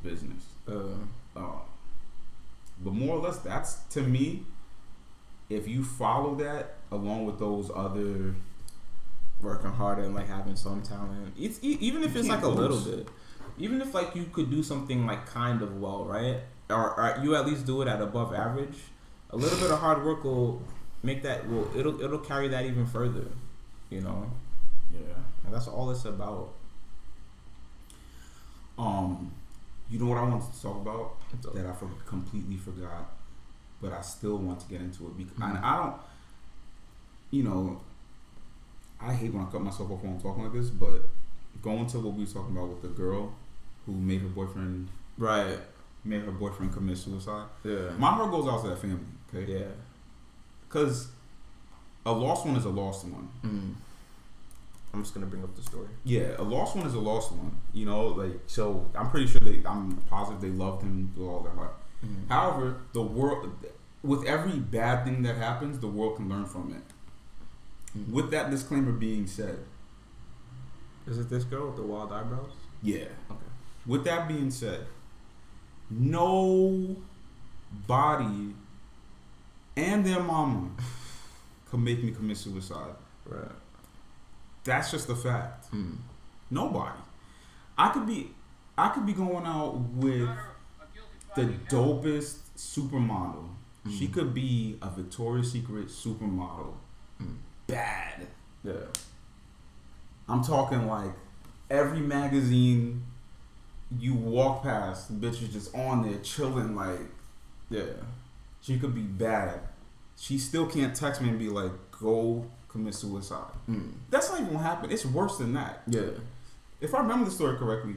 business. But more or less, that's, to me, if you follow that along with those other working harder and like having some talent, it's even if it's like a little bit, even if like you could do something like kind of well, right, or you at least do it at above average, a little bit of hard work will make that, it'll carry that even further, you know. Yeah, and that's all it's about. You know what I wanted to talk about that I completely forgot, but I still want to get into it because I don't, you know, I hate when I cut myself off when I'm talking like this, but going to what we were talking about with the girl who made her boyfriend commit suicide. Yeah, my heart goes out to that family. Okay. Yeah, because a lost one is a lost one. I'm just gonna bring up the story. Yeah, a lost one is a lost one. You know, like, so I'm pretty sure I'm positive they loved him with all their heart. However, the world, with every bad thing that happens, the world can learn from it. With that disclaimer being said, is it this girl with the wild eyebrows? Yeah. Okay. With that being said, nobody and their mama could make me commit suicide. Right. That's just a fact. Nobody. I could be going out with the dopest supermodel. She could be a Victoria's Secret supermodel. Bad. Yeah. I'm talking like every magazine you walk past, the bitch is just on there chilling. Like, yeah. She could be bad. She still can't text me and be like, go commit suicide. That's not even what happened. It's worse than that. Yeah. If I remember the story correctly,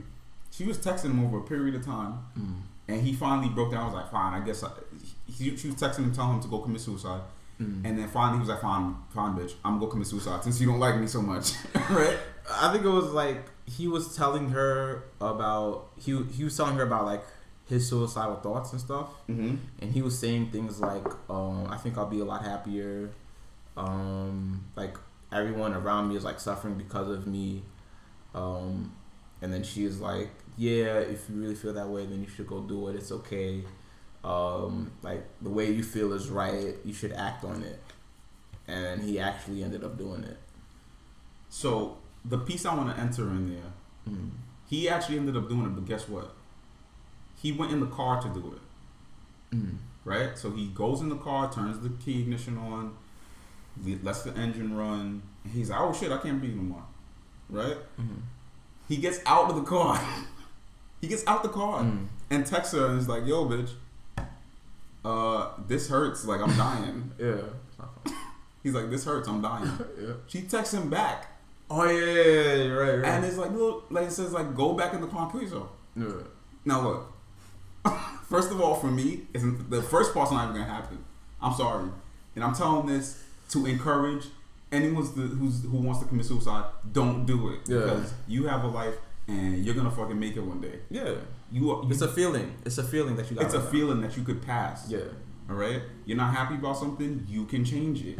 she was texting him over a period of time, and he finally broke down. I was like, fine, I guess. She was texting him, telling him to go commit suicide, and then finally he was like, fine, bitch, I'm gonna go commit suicide since you don't like me so much, right? I think it was like he was telling her about he was telling her about like his suicidal thoughts and stuff, and he was saying things like, I think I'll be a lot happier. Like everyone around me is like suffering because of me, and then she is like, yeah, if you really feel that way, then you should go do it. It's okay. Like the way you feel is right. You should act on it. And he actually ended up doing it. So the piece I want to enter in there, he actually ended up doing it, but guess what? He went in the car to do it. Right? So he goes in the car, turns the key ignition on, lets the engine run, and he's like, oh shit, I can't breathe no more. Right? He gets out of the car. And texts her and is like, yo, bitch, this hurts. Like, I'm dying. Yeah. He's like, this hurts. I'm dying. Yeah. She texts him back. Oh, yeah, right. And it's like, look, like it says, like, go back in the car and kill yourself. Yeah. Now, look. First of all, for me, the first part's not even going to happen. I'm sorry. And I'm telling this to encourage anyone who wants to commit suicide, don't do it. Yeah. Because you have a life and you're going to fucking make it one day. Yeah. It's a feeling. It's a feeling that you got. It's a feeling that you could pass. Yeah. All right? You're not happy about something, you can change it.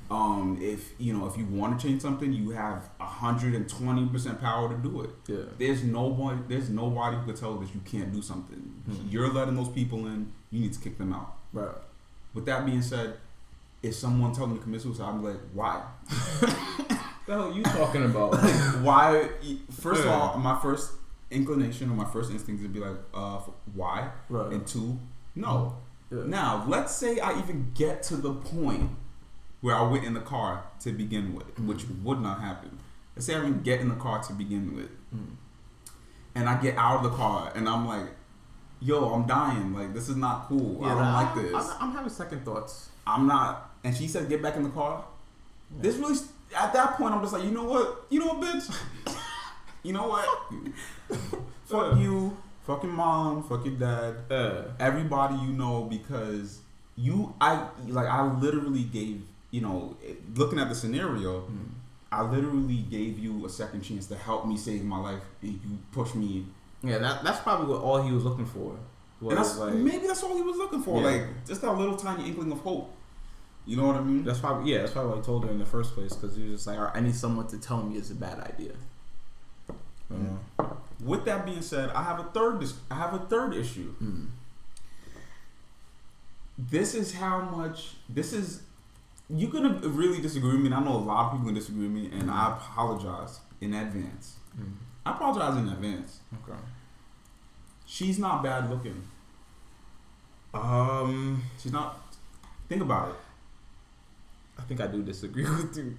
If you want to change something, you have 120% power to do it. Yeah. There's nobody who could tell that you can't do something. You're letting those people in, you need to kick them out. Right. With that being said, if someone tells me to commit suicide, I'm like, why? The hell are you talking about? Like, why? First of all, my first inclination or my first instinct is to be like, why? Right. And two, no. Yeah. Now, let's say I even get to the point where I went in the car to begin with, which would not happen. Let's say I even get in the car to begin with, and I get out of the car, and I'm like, yo, I'm dying. Like, this is not cool. Yeah, I don't like this. I'm having second thoughts. I'm not. And she said, get back in the car. Yeah. This really, at that point, I'm just like, you know what, bitch? You know what? Fuck you. Fuck your mom. Fuck your dad. Everybody you know, because I literally gave, looking at the scenario, I literally gave you a second chance to help me save my life, and you pushed me. Yeah, that's probably what all he was looking for. Maybe that's all he was looking for. Yeah. Like, just that little tiny inkling of hope. You know what I mean? That's probably what I told her in the first place, because he was just like, I need someone to tell me it's a bad idea. With that being said, I have a third issue. This is how much. You're gonna really disagree with me, and I know a lot of people gonna disagree with me, and I apologize in advance. I apologize in advance. Okay. She's not bad looking. She's not. Think about it. I think I do disagree with you.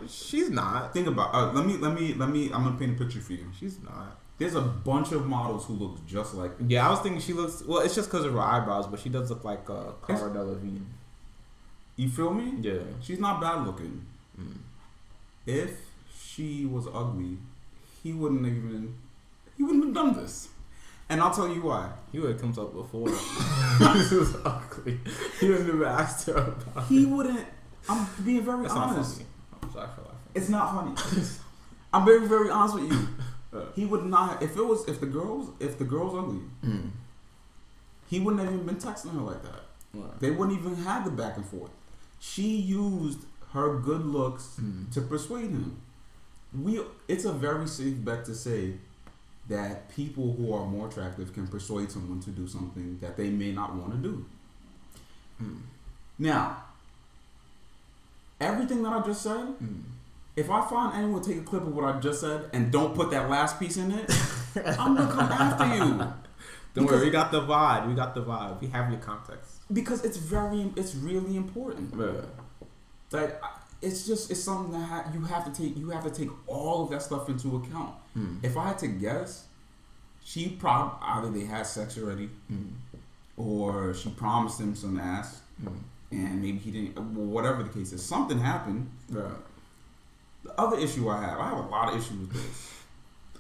She's not. Think about. Let me. I'm gonna paint a picture for you. She's not. There's a bunch of models who look just like. Yeah, I was thinking she looks. Well, it's just because of her eyebrows, but she does look like Cara Delevingne. You feel me? Yeah. She's not bad looking. If she was ugly, he wouldn't have done this. And I'll tell you why. He would have come up before. This was ugly. He wouldn't have asked her about He wouldn't. I'm being very That's honest. not funny. I'm sorry for laughing. It's not funny. I'm very, very honest with you. He would not. If the girl's ugly, he wouldn't have even been texting her like that. Right. They wouldn't even have the back and forth. She used her good looks to persuade him. It's a very safe bet to say that people who are more attractive can persuade someone to do something that they may not want to do. Now, everything that I just said, if I find anyone take a clip of what I just said and don't put that last piece in it, I'm gonna come after you. Don't worry, we got the vibe. We have your context. Because it's really important. Yeah. Like, it's something that you have to take all of that stuff into account. If I had to guess, she probably either they had sex already, or she promised him some ass, and maybe he didn't. Whatever the case is, something happened. Yeah. The other issue I have a lot of issues with this.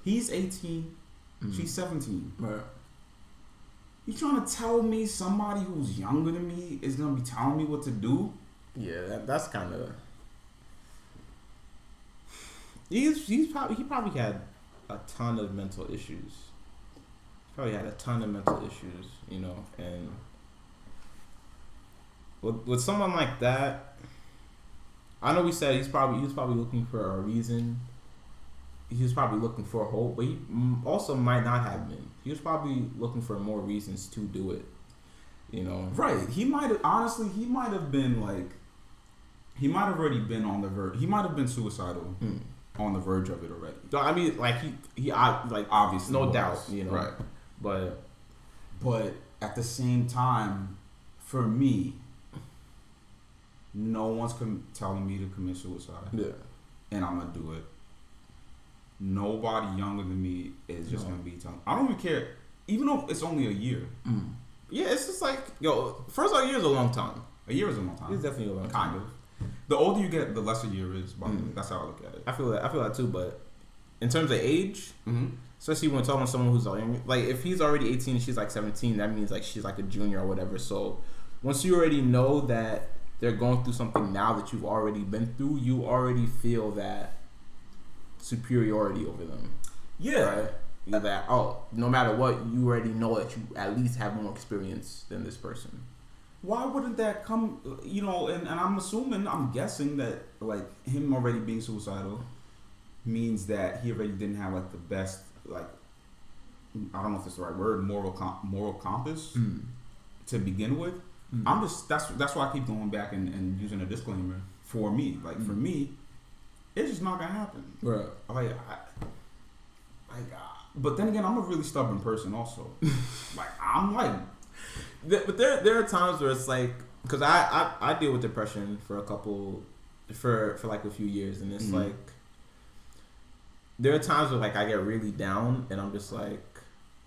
He's 18, she's 17. Right. You trying to tell me somebody who's younger than me is gonna be telling me what to do? Yeah, that's kind of. He probably had a ton of mental issues. You know, and with someone like that, I know we said he was probably looking for a reason. He was probably looking for hope, but he also might not have been. He was probably looking for more reasons to do it. You know, right? He might have been like, he might have already been on the verge. He might have been suicidal. On the verge of it already. I mean, like he like obviously no was. doubt, you know. Right. But at the same time, for me, no one's telling me to commit suicide. Yeah. And I'm gonna do it. Nobody younger than me is just gonna be telling. I don't even care, even though it's only a year. Yeah, it's just like first of all, a year is a long time. A year is a long time. It's definitely a long time. Kind of. The older you get, the less a year is. That's how I look at it. I feel that too. But in terms of age, especially when talking to someone who's like, if he's already 18 and she's like 17, that means like she's like a junior or whatever. So once you already know that they're going through something now that you've already been through, you already feel that superiority over them. Yeah. Right? That no matter what, you already know that you at least have more experience than this person. Why wouldn't that come, and I'm guessing that, like, him already being suicidal means that he already didn't have, like, the best, like, I don't know if it's the right word, moral compass to begin with. That's why I keep going back and using a disclaimer for me. Like, for me, it's just not gonna happen. Right. But then again, I'm a really stubborn person also. But there are times where it's like, because I deal with depression for like a few years, and it's like there are times where like I get really down and I'm just like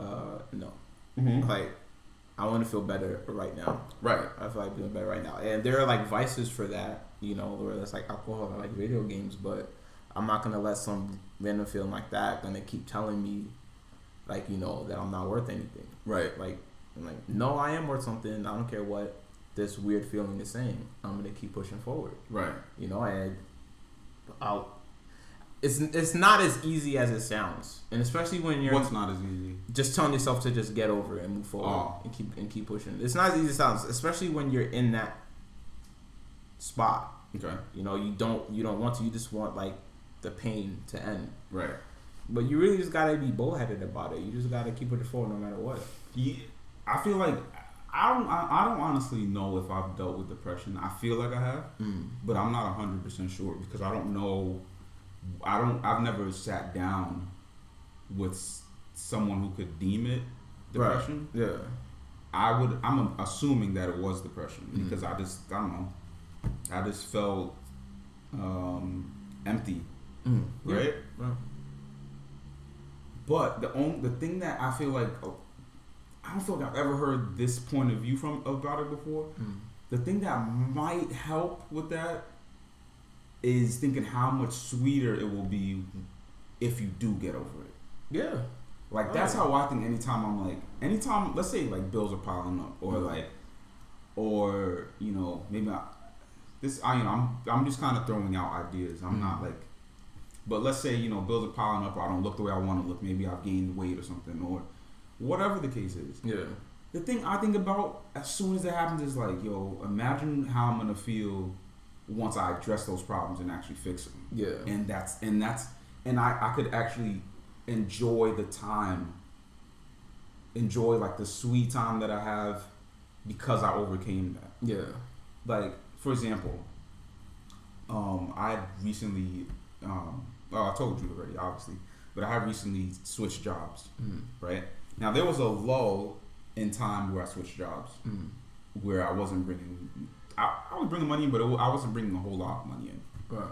no, like I want to feel better right now. Right. I feel like feeling better right now, and there are like vices for that, where that's like alcohol and like video games, but I'm not gonna let some random feeling like that gonna keep telling me like that I'm not worth anything. Right. Like. I'm like, no, I am worth something. I don't care what this weird feeling is saying. I'm gonna keep pushing forward. Right. And it's not as easy as it sounds, and especially when you're. What's not as easy? Just telling yourself to just get over it and move forward and keep pushing. It's not as easy as it sounds, especially when you're in that spot. Okay. You don't want to. You just want like the pain to end. Right. But you really just gotta be bullheaded about it. You just gotta keep it the floor no matter what. Yeah, I feel like I don't honestly know if I've dealt with depression. I feel like I have, but I'm not 100% sure because I don't know. I've never sat down with someone who could deem it depression. Right. Yeah. I'm assuming that it was depression because I don't know. I just felt empty, right? Yeah. But the thing that I feel like I don't feel like I've ever heard this point of view about it before. The thing that might help with that is thinking how much sweeter it will be if you do get over it. Yeah. Like that's how I think. Anytime, let's say like bills are piling up, or you know maybe I'm just kind of throwing out ideas. I'm not like, but let's say you know bills are piling up, or I don't look the way I want to look. Maybe I've gained weight or something, or whatever the case is. Yeah. The thing I think about as soon as that happens is like, yo, imagine how I'm gonna feel once I address those problems and actually fix them. Yeah. And I could actually enjoy the time, enjoy like the sweet time that I have because I overcame that. Yeah. Like for example, I recently, I told you already, obviously, but I have recently switched jobs. Right now, there was a lull in time where I switched jobs, where I wasn't bringing. I was bringing money in, but I wasn't bringing a whole lot of money in. Right.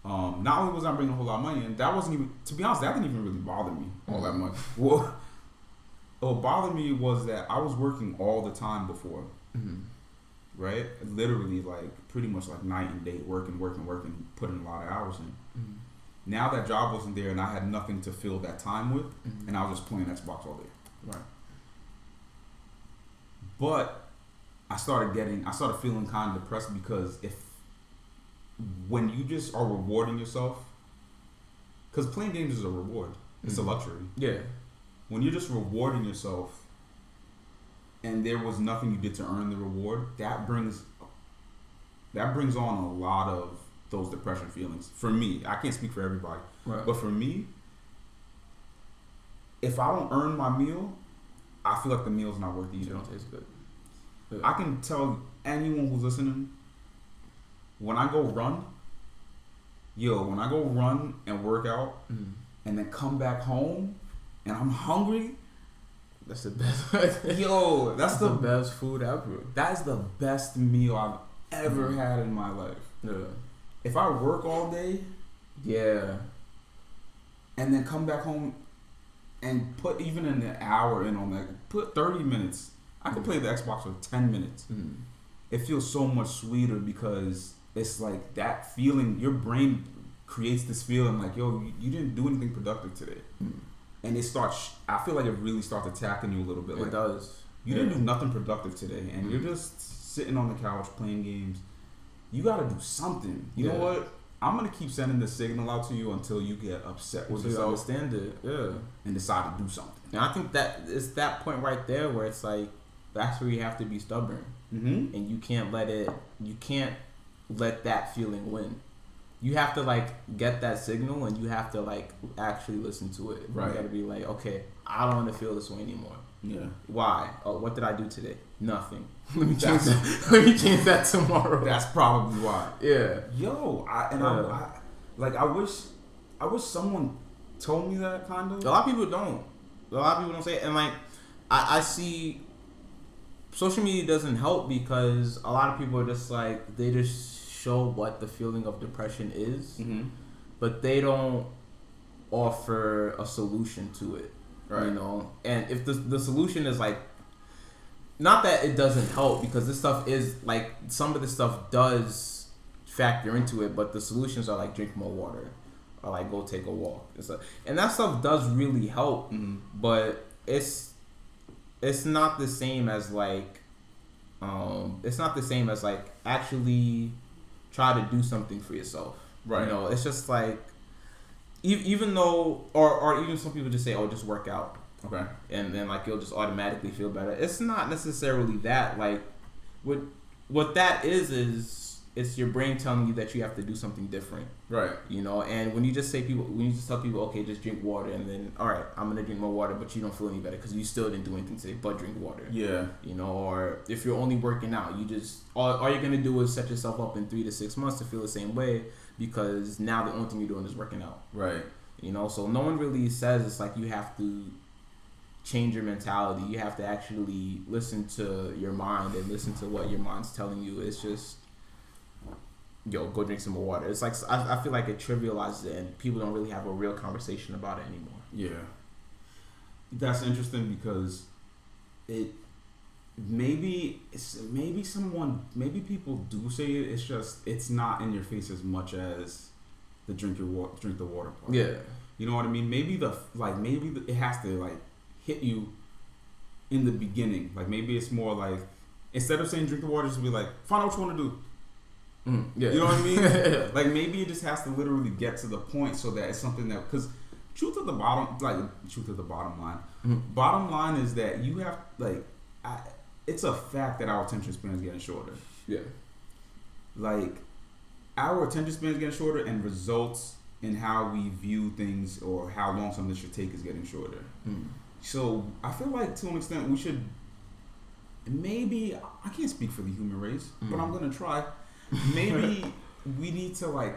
Not only was I bringing a whole lot of money in, that wasn't even, to be honest, that didn't even really bother me all that much. What bothered me was that I was working all the time before, right? Literally, like pretty much like night and day, working, putting a lot of hours in. Now that job wasn't there, and I had nothing to fill that time with, and I was just playing Xbox all day. Right. But I started feeling kind of depressed because when you just are rewarding yourself, because playing games is a reward, it's a luxury. Yeah. When you're just rewarding yourself, and there was nothing you did to earn the reward, that brings on a lot of those depression feelings. For me, I can't speak for everybody, right. But for me, if I don't earn my meal, I feel like the meal's not worth eating. It don't taste good. Yeah. I can tell anyone who's listening, when I go run and work out, and then come back home and I'm hungry, that's the best. That's the best food ever. That's the best meal I've ever had in my life. Yeah. If I work all day, and then come back home and put even an hour in on that, put 30 minutes. I could play the Xbox for 10 minutes. It feels so much sweeter because it's like that feeling, your brain creates this feeling like, yo, you didn't do anything productive today. And I feel like it really starts attacking you a little bit. It does. You didn't do nothing productive today, and you're just sitting on the couch playing games. You gotta do something. You know what? I'm gonna keep sending the signal out to you until you get upset with yourself. You understand it, and decide to do something. And I think that it's that point right there where it's like, that's where you have to be stubborn, and you can't let that feeling win. You have to like get that signal, and you have to like actually listen to it. Right. You got to be like, okay, I don't want to feel this way anymore. Yeah. Why? Oh, what did I do today? Nothing. Let me change that tomorrow. That's probably why. Yeah. Yo, I wish someone told me that kind of. A lot of people don't say it, and like I see. Social media doesn't help because a lot of people are just like, they just show what the feeling of depression is, but they don't offer a solution to it, right? You know, and if the solution is like, not that it doesn't help, because this stuff is like, some of this stuff does factor into it, but the solutions are like drink more water or like go take a walk and that stuff does really help, but it's not the same as like actually try to do something for yourself, right? You know, it's just like, even though, or even some people just say, oh, just work out, okay, and then like you'll just automatically feel better. It's not necessarily that. Like what that is it's your brain telling you that you have to do something different. Right. You know, and when you just tell people, okay, just drink water, and then, all right, I'm gonna drink more water, but you don't feel any better because you still didn't do anything today but drink water. Yeah. You know, or if you're only working out, you just all you're gonna do is set yourself up in 3 to 6 months to feel the same way because now the only thing you're doing is working out. Right. You know, so no one really says it's like you have to change your mentality. You have to actually listen to your mind and listen to what your mind's telling you. It's just, yo, go drink some more water. It's like, I feel like it trivializes it and people don't really have a real conversation about it anymore. Yeah. That's interesting because maybe people do say it. It's just, it's not in your face as much as the drink the water part. Yeah. You know what I mean? Maybe it has to like hit you in the beginning. Like maybe it's more like, instead of saying drink the water, just be like, find out what you want to do. Yeah. You know what I mean? Like maybe it just has to literally get to the point so that it's something that, because truth of the bottom line. Bottom line is that you have it's a fact that our attention span is getting shorter. Yeah. Like our attention span is getting shorter, and results in how we view things or how long something should take is getting shorter. So I feel like to an extent we should maybe, I can't speak for the human race, but I'm gonna try. Maybe we need to like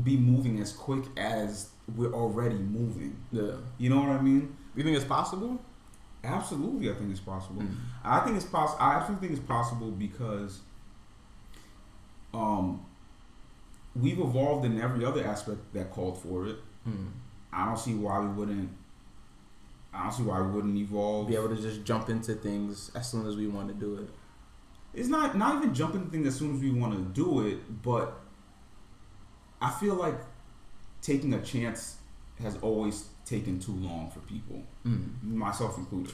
be moving as quick as we're already moving. Yeah. You know what I mean? You think it's possible? Absolutely, I think it's possible. I think it's possible. I absolutely think it's possible because we've evolved in every other aspect that called for it. I don't see why we wouldn't evolve. Be able to just jump into things as soon as we want to do it. It's not even jumping into things as soon as we want to do it, but I feel like taking a chance has always taken too long for people, myself included.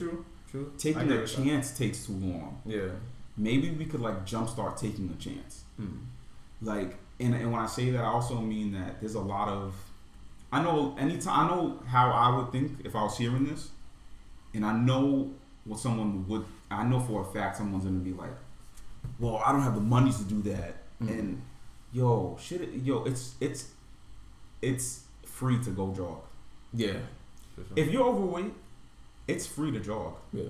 True. Taking a chance takes too long. Yeah. Maybe we could like jumpstart taking a chance. Like, and when I say that, I also mean that there's a lot of, I know how I would think if I was hearing this, and I know what someone would. I know for a fact someone's gonna be like, well, I don't have the money to do that, and it's free to go jog. Yeah. Sure. If you're overweight, it's free to jog. Yeah.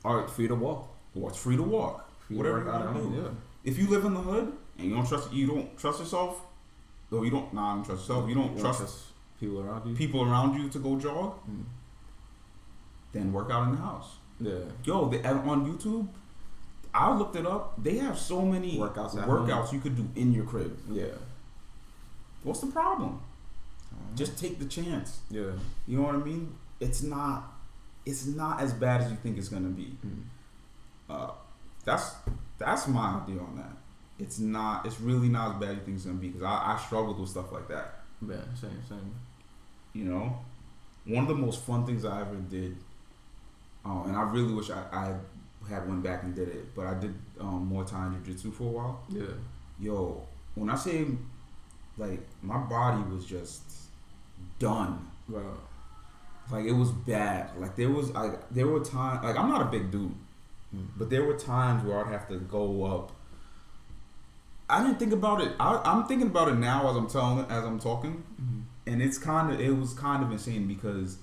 Or free to walk. Or it's free to walk. Whatever you want to do. Yeah. If you live in the hood and you don't trust yourself, or you don't trust yourself, you don't trust people around you to go jog, then work out in the house. Yeah. Yo, on YouTube, I looked it up. They have so many workouts you could do in your crib. Yeah. What's the problem? Just take the chance. Yeah. You know what I mean? It's not as bad as you think it's gonna be. That's my idea on that. It's really not as bad as you think it's gonna be, because I struggled with stuff like that. Yeah, same. You know, one of the most fun things I ever did, and I really wish I had went back and did it, but I did Muay Thai and Jiu-Jitsu for a while. Yeah. Yo, when I say like my body was just done. Wow. Like it was bad. Like there were times, like I'm not a big dude, but there were times where I'd have to go up. I didn't think about it. I'm thinking about it now as I'm talking, and it was kind of insane, because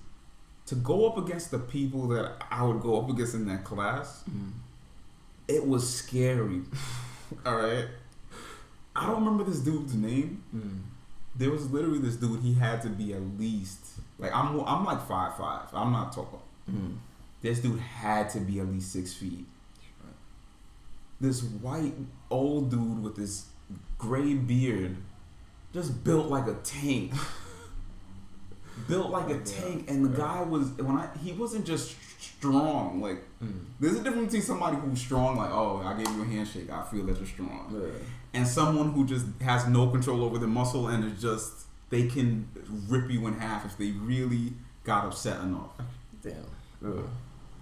to go up against the people that I would go up against in that class, it was scary. All right. I don't remember this dude's name. There was literally this dude. He had to be at least like I'm like 5'5". I'm not tall. This dude had to be at least 6 feet. This white old dude with this gray beard, just built like a tank. And the guy he wasn't just strong. Like there's a difference between somebody who's strong, like, oh, I gave you a handshake, I feel that you're strong, and someone who just has no control over their muscle and is just, they can rip you in half if they really got upset enough. Damn.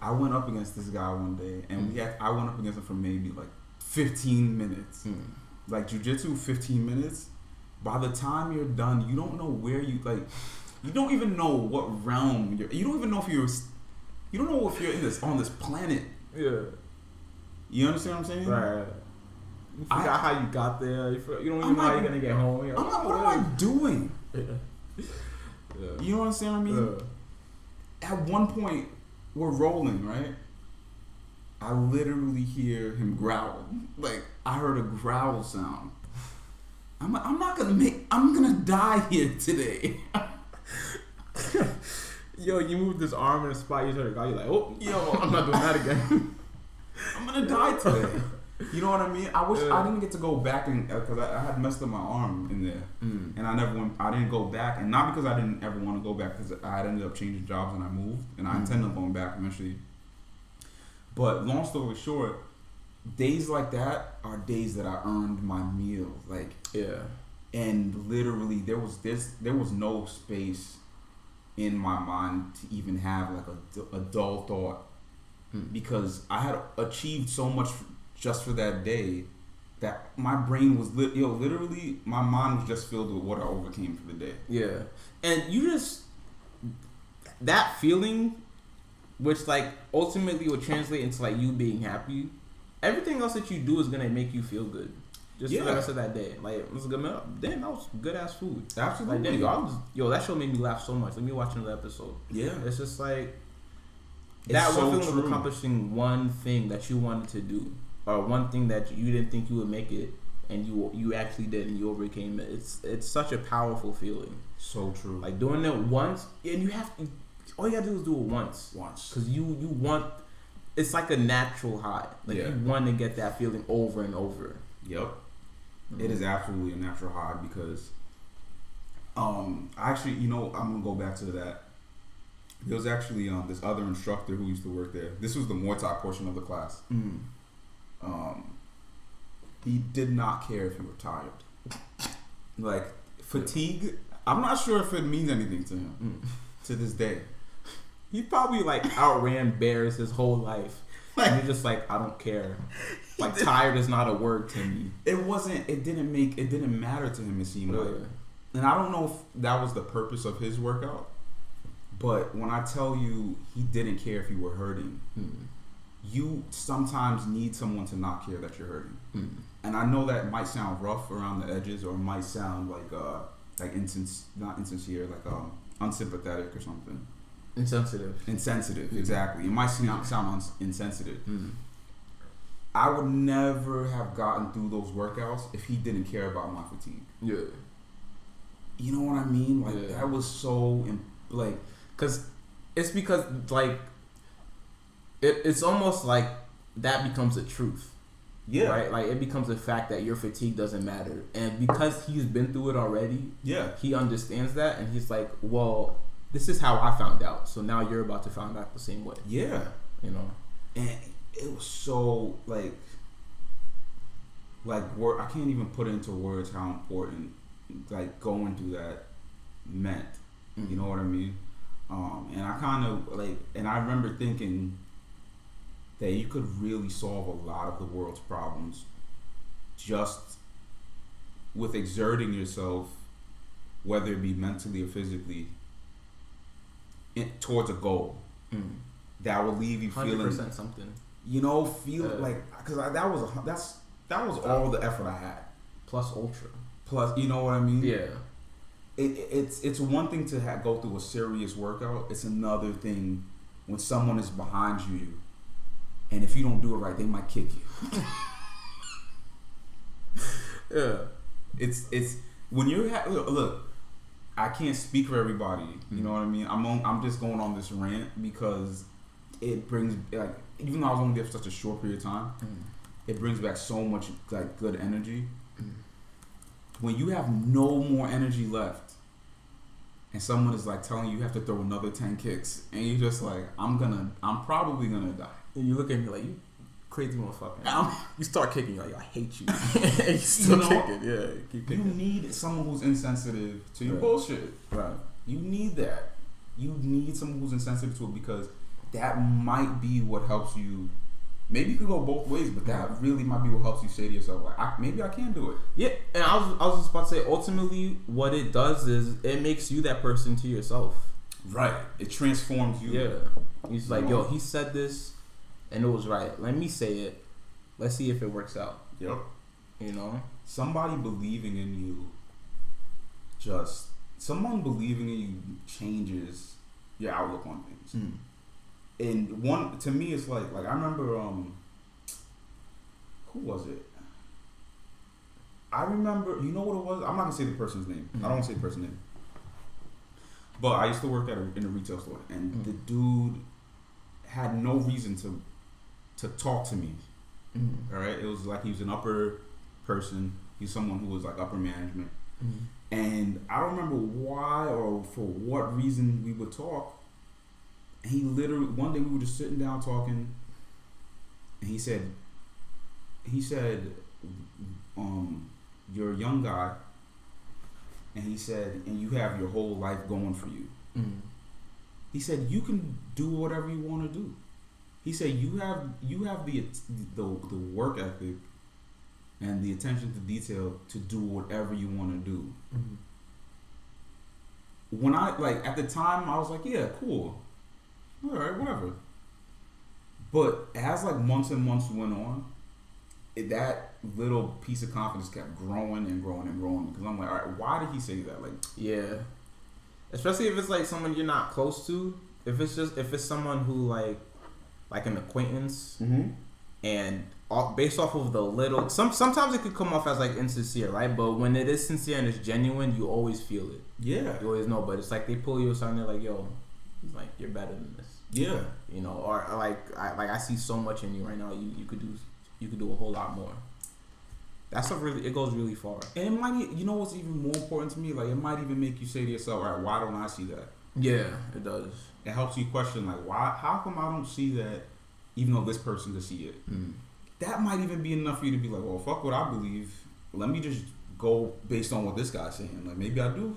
I went up against this guy one day, and I went up against him for maybe like 15 minutes. Like jiu-jitsu, 15 minutes. By the time you're done, you don't know where you don't even know what realm you don't even know if you're on this planet. Yeah. You understand what I'm saying? Right. You forgot how you got there. You don't even know how you're gonna get home. Like, what am I doing? Yeah. You know what I'm saying? I mean, at one point, we're rolling, right? I literally hear him growl. Like, I heard a growl sound. I'm gonna die here today. Yo, you moved this arm in a spot you started. You're like, oh, yo, I'm not doing that again. I'm gonna die today. You know what I mean? I wish I didn't get to go back and because I had messed up my arm in there, and I didn't go back, and not because I didn't ever want to go back, because I had ended up changing jobs and I moved, and I intended on going back eventually. But long story short, days like that are days that I earned my meal, like and literally there was no space in my mind to even have like a dull thought, because I had achieved so much just for that day that my brain was literally my mind was just filled with what I overcame for the day. Yeah, and you just that feeling, which like ultimately will translate into like you being happy. Everything else that you do is gonna make you feel good. Just for the rest of that day. Like, it was a good meal. Damn, that was good ass food. Absolutely. Like, damn, that show made me laugh so much. Let me watch another episode. Yeah. It's just like that it's one so feeling of accomplishing one thing that you wanted to do, or one thing that you didn't think you would make it, and you actually did, and you overcame it. It's such a powerful feeling. So true. Like doing it once, and all you gotta do is do it once. Because you want. It's like a natural high. Like you want to get that feeling over and over. Yep. It is absolutely a natural high because, actually, I'm gonna go back to that. There was actually this other instructor who used to work there. This was the Muay Thai portion of the class. He did not care if you were tired. Like fatigue, I'm not sure if it means anything to him to this day. He probably like outran bears his whole life. And he's just like, I don't care. Like tired is not a word to me. It didn't matter to him, it seemed like. And I don't know if that was the purpose of his workout, but when I tell you he didn't care if you were hurting, you sometimes need someone to not care that you're hurting. And I know that might sound rough around the edges, or it might sound like not insincere, like unsympathetic or something. Insensitive, exactly. It might sound insensitive. I would never have gotten through those workouts if he didn't care about my fatigue. Yeah. You know what I mean? Like that was so because it's almost like that becomes a truth. Yeah. Right? Like it becomes a fact that your fatigue doesn't matter. And because he's been through it already, he understands that, and he's like, well, this is how I found out. So now you're about to find out the same way. Yeah. And it was so like I can't even put into words how important like going through that meant. You know what I mean? And I kind of and I remember thinking that you could really solve a lot of the world's problems just with exerting yourself, whether it be mentally or physically, towards a goal that will leave you feeling 100% something. Because that was all the effort I had. Plus ultra. Plus, you know what I mean? Yeah. It's one thing to go through a serious workout. It's another thing when someone is behind you, and if you don't do it right, they might kick you. Yeah. It's when you're look. I can't speak for everybody. You know what I mean? I'm just going on this rant because it brings even though I was only there for such a short period of time, it brings back so much good energy. When you have no more energy left, and someone is telling you have to throw another 10 kicks, and you're just like, I'm probably gonna die. And you look at me like, you crazy motherfucker. You start kicking, you're like, I hate you. And you still kicking. Yeah, keep kicking. You need someone who's insensitive to your bullshit. Right. You need that. You need someone who's insensitive to it, because that might be what helps you. Maybe you could go both ways, but that really might be what helps you say to yourself, maybe I can do it. Yeah, and I was just about to say, ultimately, what it does is it makes you that person to yourself. Right. It transforms you. Yeah. He's like, yo, he said this, and it was right. Let me say it. Let's see if it works out. Yep. You know, somebody believing in you, someone believing in you changes your outlook on things. And one, to me, it's like I remember, who was it? I remember, you know what it was? I'm not gonna say the person's name. I don't want to say the person's name. But I used to work in a retail store, and the dude had no reason to talk to me. All right, it was like he was an upper person. He's someone who was like upper management, and I don't remember why or for what reason we would talk. And he literally, one day we were just sitting down talking, and he said, "You're a young guy." And he said, and you have your whole life going for you. He said, you can do whatever you want to do. He said, you have the work ethic and the attention to detail to do whatever you want to do. When I, like, at the time, I was like, yeah, cool. All right, whatever. But as, like, months and months went on, that little piece of confidence kept growing and growing and growing, because I'm like, all right, why did he say that? Like, yeah, especially if it's like someone you're not close to. If it's someone who like an acquaintance, and based off of the little, sometimes it could come off as like insincere, right? But when it is sincere and it's genuine, you always feel it. Yeah, you always know. But it's like they pull you aside and they're like, yo, it's like, you're better than this. Yeah, you know, or I see so much in you right now. You could do a whole lot more. That stuff it goes really far. And it might, you know what's even more important to me? Like, it might even make you say to yourself, all right, why don't I see that? Yeah, it does. It helps you question, like, how come I don't see that, even though this person could see it? That might even be enough for you to be like, well, fuck what I believe. Let me just go based on what this guy's saying. Like, maybe I do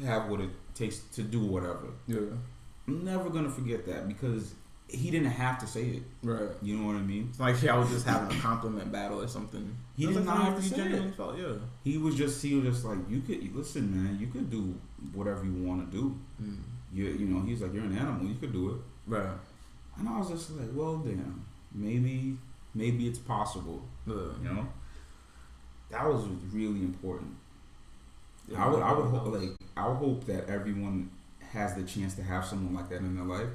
have what it takes to do whatever. Yeah. I'm never going to forget that, because he didn't have to say it. Right. You know what I mean? It's like I was just having a compliment battle or something. He did not have to say it. Felt, yeah. He was just like, you could, listen, man, you could do whatever you want to do. You know, he's like, you're an animal, you could do it. Right. And I was just like, well, damn, maybe it's possible. You know? That was really important. Yeah, I would hope that everyone has the chance to have someone like that in their life.